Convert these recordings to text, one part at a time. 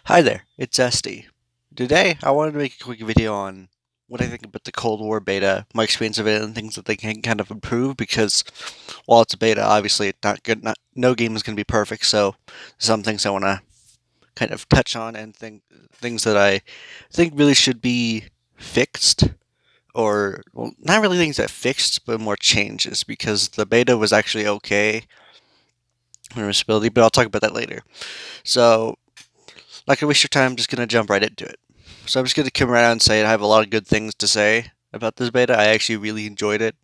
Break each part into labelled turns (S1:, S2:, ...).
S1: Hi there, it's Esty. Today, I wanted to make a quick video on what I think about the Cold War beta, my experience of it, and things that they can kind of improve. Because while it's a beta, obviously it's not good. No game is going to be perfect. So some things I want to kind of touch on, and things that I think really should be fixed, or well, not really things that fixed, but more changes. Because the beta was actually okay in usability, but I'll talk about that later. So not gonna waste your time. I'm just gonna jump right into it. So I'm just gonna come around and say I have a lot of good things to say about this beta. I actually really enjoyed it.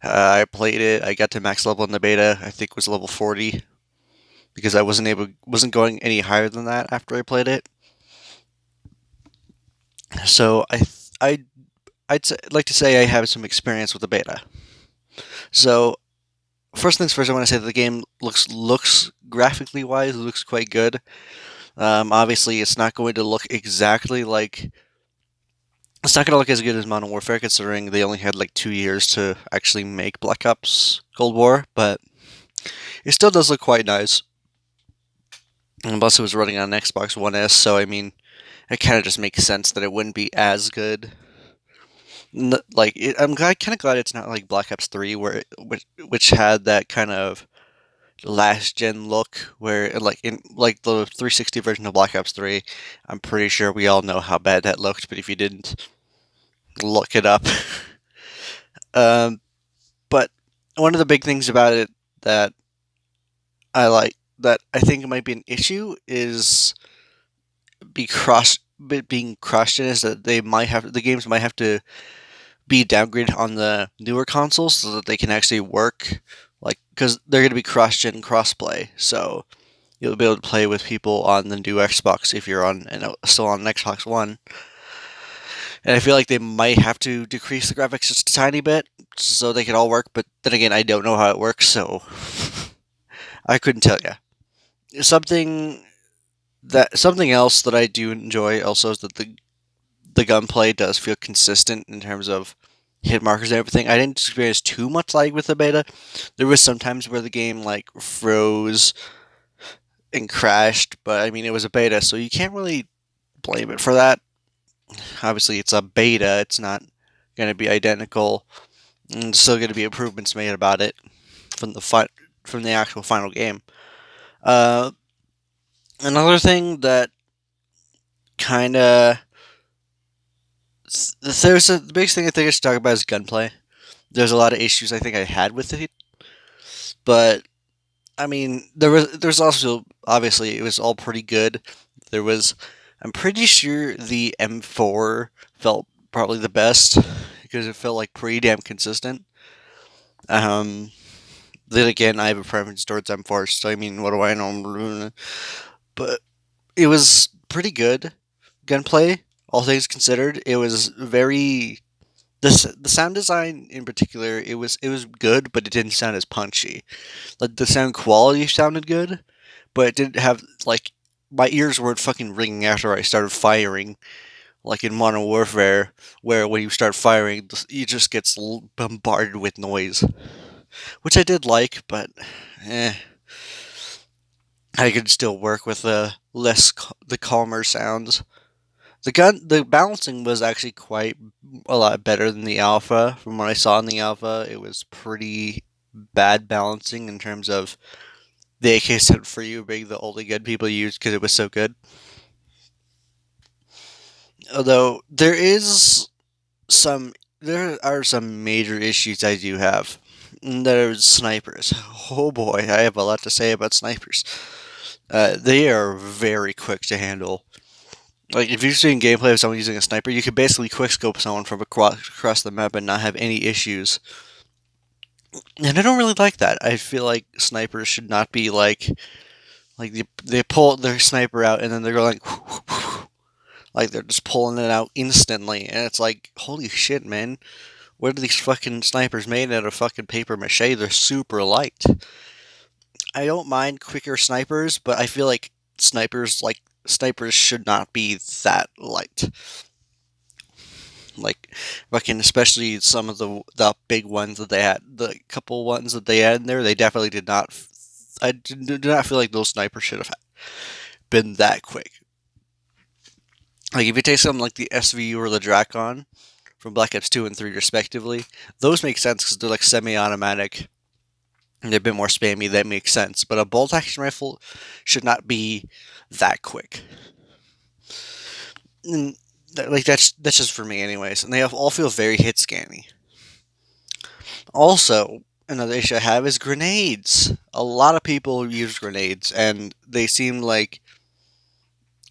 S1: I played it. I got to max level in the beta. I think it was level 40 because I wasn't going any higher than that after I played it. So like to say I have some experience with the beta. So first things first, I want to say that the game looks graphically wise, it looks quite good. Obviously, it's not going to look exactly like it's not going to look as good as Modern Warfare, considering they only had like 2 years to actually make Black Ops Cold War, but it still does look quite nice. And plus, it was running on Xbox One S, so I mean, it kind of just makes sense that it wouldn't be as good. I'm kind of glad it's not like Black Ops 3, which had that kind of last gen look, where in like the 360 version of Black Ops 3, I'm pretty sure we all know how bad that looked, but if you didn't, look it up. um, But one of the big things about it that that I think might be an issue is being crushed in is that the games might have to be downgraded on the newer consoles so that they can actually work, like, because they're going to be cross-gen crossplay, so you'll be able to play with people on the new Xbox if you're still on an Xbox One. And I feel like they might have to decrease the graphics just a tiny bit so they can all work, but then again, I don't know how it works, so I couldn't tell you. Something else that I do enjoy also is that the gunplay does feel consistent in terms of hit markers and everything. I didn't experience too much lag with the beta. There was some times where the game like froze and crashed, but I mean it was a beta, so you can't really blame it for that. Obviously, it's a beta; it's not going to be identical, and there's still going to be improvements made about it from from the actual final game. Uh, Another thing that kind of the biggest thing I think I should talk about is gunplay. There's a lot of issues I think I had with it, but I mean there's also obviously it was all pretty good. There was I'm pretty sure the M4 felt probably the best because it felt like pretty damn consistent. Um, then again, I have a preference towards M4, so I mean, what do I know? But it was pretty good gunplay, all things considered. It was very the sound design in particular. It was good, but it didn't sound as punchy. Like the sound quality sounded good, but it didn't have like my ears weren't fucking ringing after I started firing. Like in Modern Warfare, where when you start firing, you just gets bombarded with noise, which I did like, but eh, I could still work with the calmer sounds. The balancing was actually quite a lot better than the alpha. From what I saw in the alpha, it was pretty bad balancing in terms of the AK set for you being the only gun people used because it was so good. Although there are some major issues I do have. And there's snipers. Oh boy, I have a lot to say about snipers. They are very quick to handle. Like, if you've seen gameplay of someone using a sniper, you can basically quickscope someone from across the map and not have any issues. And I don't really like that. I feel like snipers should not be like they pull their sniper out and then they're going like they're just pulling it out instantly, and it's like, holy shit, man! What are these fucking snipers made out of? Fucking paper mache? They're super light. I don't mind quicker snipers, but I feel like snipers should not be that light. Like fucking, especially some of the big ones that they had, the couple ones that they had in there, they definitely did not. I do not feel like those snipers should have been that quick. Like if you take something like the SVU or the Drakon from Black Ops 2 and 3 respectively, those make sense because they're like semi-automatic and they're a bit more spammy. That makes sense. But a bolt action rifle should not be that quick. And like that's just for me, anyways. And they all feel very hit scanny. Also, another issue I have is grenades. A lot of people use grenades, and they seem like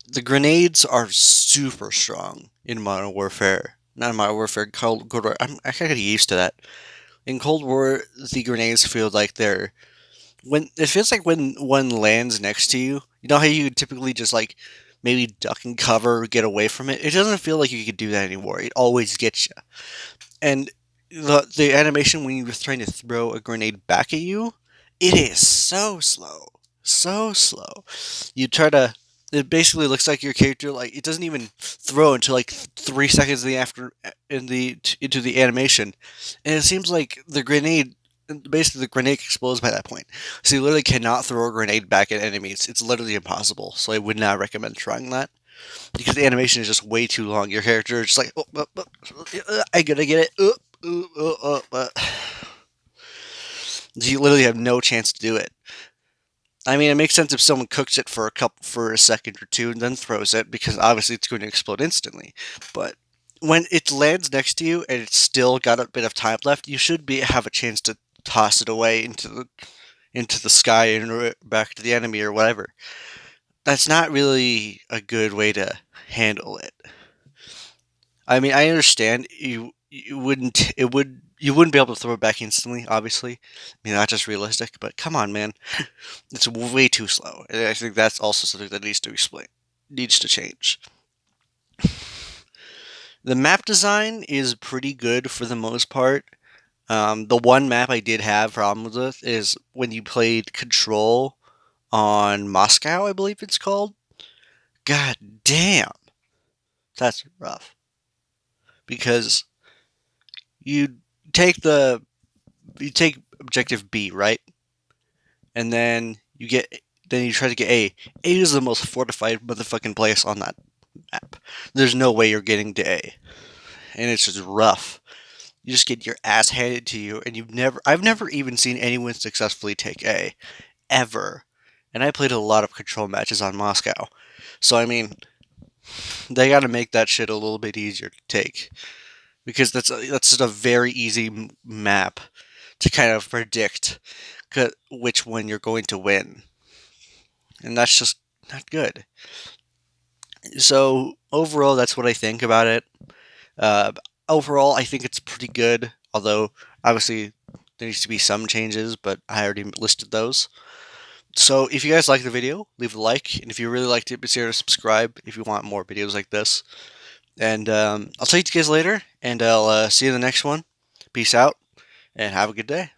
S1: the grenades are super strong in Modern Warfare. Not in Modern Warfare, Cold War. I kind of get used to that. In Cold War, the grenades feel like they're when it feels like when one lands next to you. You know how you typically just like maybe duck and cover, or get away from it. It doesn't feel like you could do that anymore. It always gets you. And the animation when you're trying to throw a grenade back at you, it is so slow, so slow. You try to. It basically looks like your character like it doesn't even throw until like 3 seconds into the animation, and it seems like the grenade. Basically, the grenade explodes by that point, so you literally cannot throw a grenade back at enemies. It's literally impossible. So I would not recommend trying that because the animation is just way too long. Your character is just like, I gotta get it. You literally have no chance to do it. I mean, it makes sense if someone cooks it for a second or two and then throws it because obviously it's going to explode instantly. But when it lands next to you and it's still got a bit of time left, you should have a chance to toss it away into the sky and back to the enemy or whatever. That's not really a good way to handle it. I mean, I understand you wouldn't it would you wouldn't be able to throw it back instantly. Obviously, I mean that's just realistic. But come on, man, it's way too slow. And I think that's also something that needs to change. The map design is pretty good for the most part. The one map I did have problems with is when you played Control on Moscow, I believe it's called. God damn, that's rough because you take the you take objective B, right? And then you try to get A. A is the most fortified motherfucking place on that map. There's no way you're getting to A. And it's just rough. You just get your ass handed to you and I've never even seen anyone successfully take A. Ever. And I played a lot of control matches on Moscow. So I mean, they gotta make that shit a little bit easier to take. Because that's just a very easy map to kind of predict which one you're going to win, and that's just not good. So overall, that's what I think about it. Uh, Overall, I think it's pretty good. Although obviously there needs to be some changes, but I already listed those. So if you guys like the video, leave a like, and if you really liked it, be sure to subscribe if you want more videos like this. And I'll talk to you guys later, and I'll see you in the next one. Peace out, and have a good day.